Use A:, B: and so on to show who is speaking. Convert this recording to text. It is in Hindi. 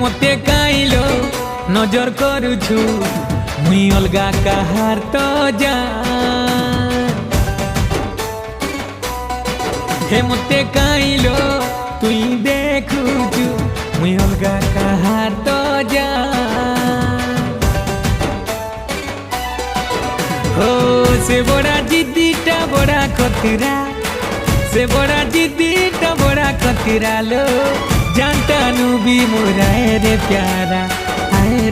A: मते काइलो नजर करुछु मुई अलगा कहार तो जान हे मते काइलो तुई देखुछु मुई अलगा कहार तो जान हो से बड़ा जिद्दीटा बड़ा खतरा से बड़ा जिद्दीटा बड़ा खतरा लो जानता नु भी मोरा रे प्यारा